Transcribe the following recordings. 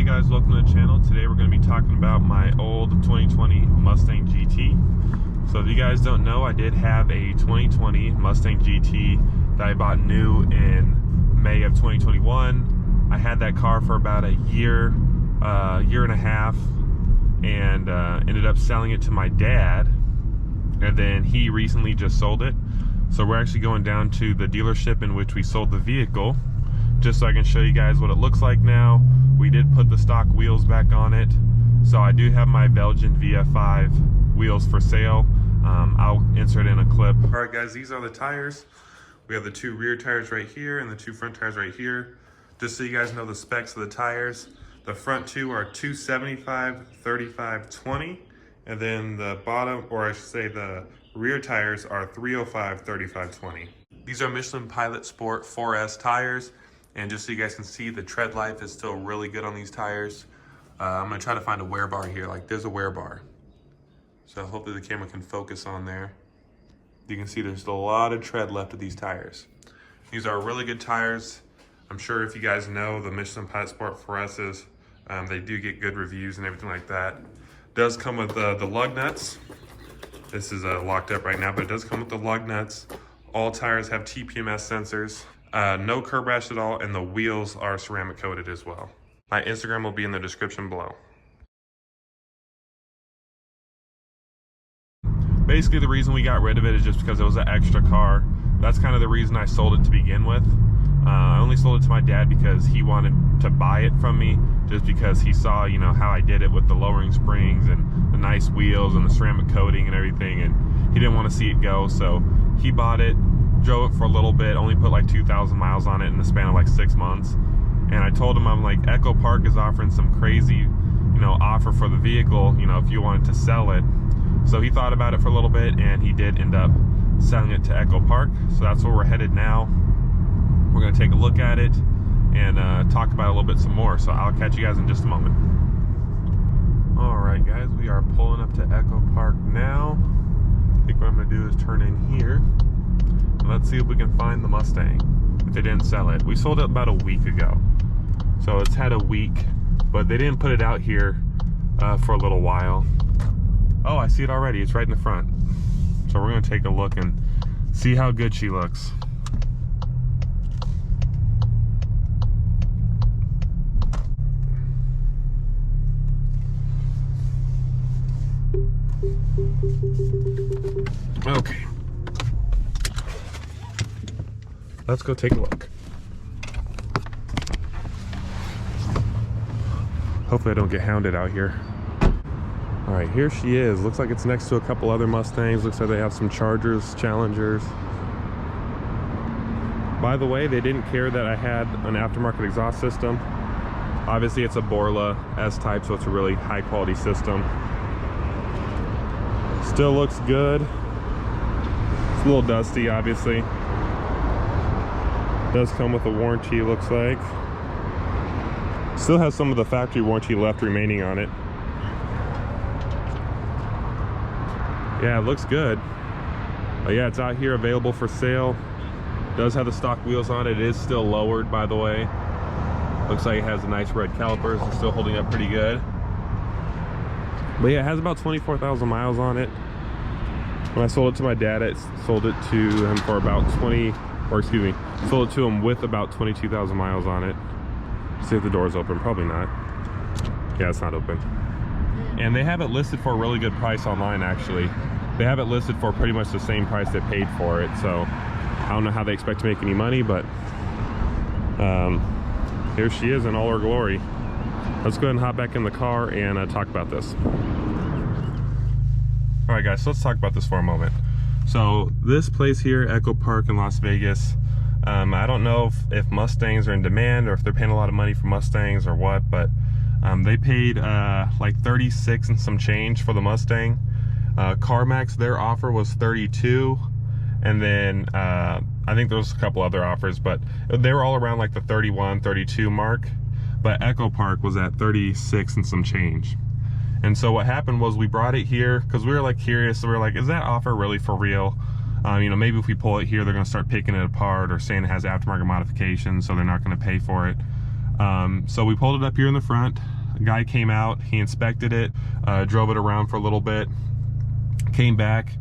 Hey guys, welcome to the channel. Today we're going to be talking about my old 2020 Mustang GT. So if you guys don't know, I did have a 2020 Mustang GT that I bought new in May of 2021. I had that car for about a year and a half, and ended up selling it to my dad, and then he recently just sold it. So we're actually going down to the dealership in which we sold the vehicle, just so I can show you guys what it looks like now. We did put the stock wheels back on it, so I do have my Belgian VF5 wheels for sale. I'll insert in a clip. All right guys, these are the tires. We have the two rear tires right here and the two front tires right here. Just so you guys know the specs of the tires, the front two are 275, 35, 20, and then the bottom, or I should say the rear tires, are 305, 35, 20. These are Michelin Pilot Sport 4S tires. And just so you guys can see, the tread life is still really good on these tires. I'm gonna try to find a wear bar here. Like, there's a wear bar. So hopefully the camera can focus on there. You can see there's a lot of tread left of these tires. These are really good tires. I'm sure if you guys know the Michelin Pilot Sport 4S's, they do get good reviews and everything like that. Does come with the lug nuts. This is locked up right now, but it does come with the lug nuts. All tires have TPMS sensors. No curb rash at all, and the wheels are ceramic coated as well. My Instagram will be in the description below. Basically, the reason we got rid of it is just because it was an extra car. That's kind of the reason I sold it to begin with. I only sold it to my dad because he wanted to buy it from me, just because he saw, you know, how I did it with the lowering springs and the nice wheels and the ceramic coating and everything, and he didn't want to see it go, so he bought it. Drove it for a little bit, only put like 2,000 miles on it in the span of like 6 months. And I told him, I'm like, Echo Park is offering some crazy, you know, offer for the vehicle, you know, if you wanted to sell it. So he thought about it for a little bit, and he did end up selling it to Echo Park. So that's where we're headed now. We're gonna take a look at it and talk about it a little bit some more. So I'll catch you guys in just a moment. All right, guys, we are pulling up to Echo Park now. I think what I'm gonna do is turn in here. Let's see if we can find the Mustang, if they didn't sell it. We sold it about a week ago, so it's had a week, but they didn't put it out here for a little while. Oh, I see it already. It's right in the front. So we're gonna take a look and see how good she looks. Okay. Let's go take a look. Hopefully I don't get hounded out here. All right, here she is. Looks like it's next to a couple other Mustangs. Looks like they have some Chargers, Challengers. By the way, they didn't care that I had an aftermarket exhaust system. Obviously it's a Borla S-Type, so it's a really high quality system. Still looks good. It's a little dusty, obviously. Does come with a warranty, looks like. Still has some of the factory warranty left remaining on it. Yeah, it looks good. But yeah, it's out here available for sale. Does have the stock wheels on it. It is still lowered, by the way. Looks like it has the nice red calipers. It's still holding up pretty good. But yeah, it has about 24,000 miles on it. When I sold it to my dad, I sold it to him for about sold it to him with about 22,000 miles on it. See if the door's open. Probably not. Yeah, it's not open. And they have it listed for a really good price online, actually. They have it listed for pretty much the same price they paid for it. So I don't know how they expect to make any money, but here she is in all her glory. Let's go ahead and hop back in the car and talk about this. All right, guys, so let's talk about this for a moment. So this place here, Echo Park in Las Vegas, I don't know if Mustangs are in demand or if they're paying a lot of money for Mustangs or what, but they paid like 36 and some change for the Mustang. CarMax, their offer was 32, and then I think there was a couple other offers, but they were all around like the 31, 32 mark. But Echo Park was at 36 and some change. And so what happened was we brought it here because we were like curious. So we were like, is that offer really for real? You know, maybe if we pull it here, they're going to start picking it apart or saying it has aftermarket modifications, so they're not going to pay for it. So we pulled it up here in the front. A guy came out, he inspected it, drove it around for a little bit, came back,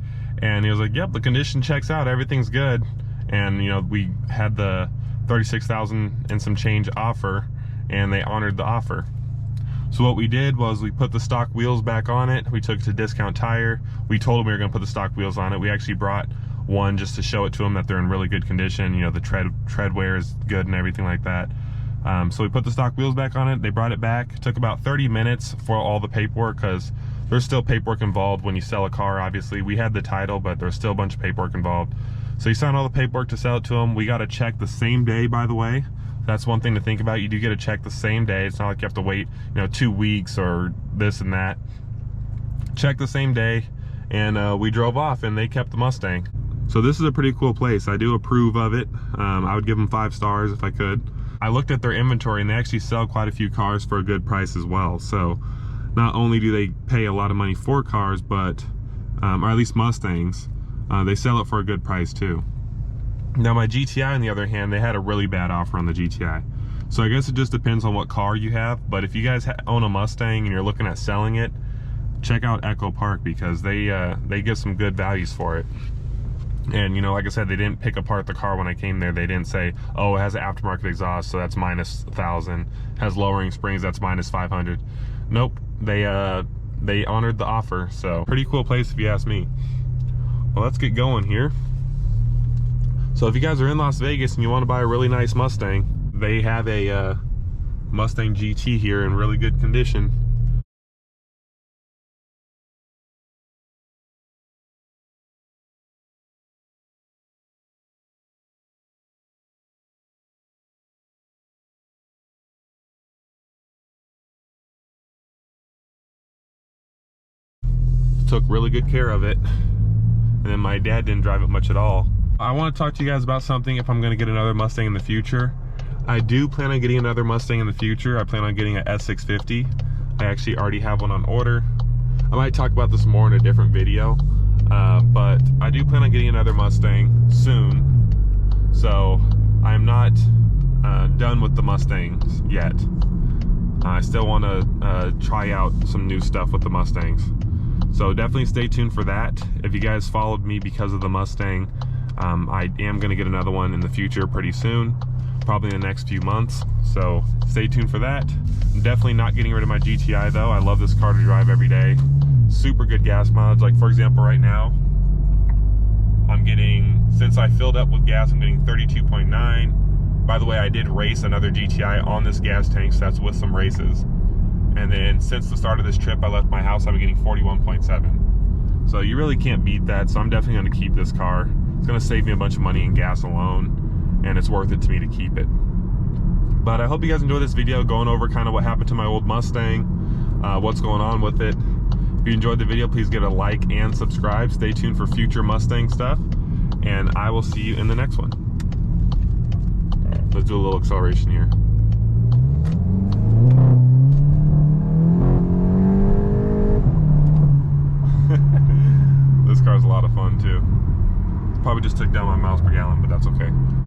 and he was like, yep, the condition checks out, everything's good. And you know, we had the 36,000 and some change offer, and they honored the offer. So what we did was we put the stock wheels back on it. We took it to Discount Tire. We told them we were gonna put the stock wheels on it. We actually brought one just to show it to them that they're in really good condition. You know, the tread wear is good and everything like that. So we put the stock wheels back on it. They brought it back. It took about 30 minutes for all the paperwork, because there's still paperwork involved when you sell a car. Obviously, we had the title, but there's still a bunch of paperwork involved. So you sign all the paperwork to sell it to them. We got a check the same day, by the way. That's one thing to think about. You do get a check the same day. It's not like you have to wait, you know, 2 weeks or this and that. Check the same day, and we drove off, and they kept the Mustang. So this is a pretty cool place. I do approve of it. I would give them 5 stars if I could. I looked at their inventory, and they actually sell quite a few cars for a good price as well. So not only do they pay a lot of money for cars, but or at least Mustangs, they sell it for a good price too. Now my GTI, on the other hand, they had a really bad offer on the GTI. So I guess it just depends on what car you have. But if you guys own a Mustang and you're looking at selling it, check out Echo Park, because they give some good values for it. And you know, like I said, they didn't pick apart the car when I came there. They didn't say, oh, it has an aftermarket exhaust, so that's minus 1,000. Has lowering springs, that's minus 500. Nope, they honored the offer. So pretty cool place if you ask me. Well, let's get going here. So if you guys are in Las Vegas and you want to buy a really nice Mustang, they have a Mustang GT here in really good condition. Took really good care of it, and then my dad didn't drive it much at all. I want to talk to you guys about something. If I'm going to get another Mustang in the future, I do plan on getting another Mustang in the future. I plan on getting a S650. I actually already have one on order. I might talk about this more in a different video, but I do plan on getting another Mustang soon. So I'm not done with the Mustangs yet. I still want to try out some new stuff with the Mustangs. So definitely stay tuned for that. If you guys followed me because of the Mustang, I am going to get another one in the future pretty soon, probably in the next few months. So stay tuned for that. I'm definitely not getting rid of my GTI though. I love this car to drive every day. Super good gas mileage. Like for example, right now, I'm getting, since I filled up with gas, I'm getting 32.9. By the way, I did race another GTI on this gas tank, so that's with some races. And then since the start of this trip, I left my house, I'm getting 41.7. So you really can't beat that. So I'm definitely going to keep this car. It's going to save me a bunch of money in gas alone, and it's worth it to me to keep it. But I hope you guys enjoyed this video going over kind of what happened to my old Mustang, what's going on with it. If you enjoyed the video, please give it a like and subscribe. Stay tuned for future Mustang stuff, and I will see you in the next one. Let's do a little acceleration here. This car's a lot of fun too. Probably just took down my miles per gallon, but that's okay.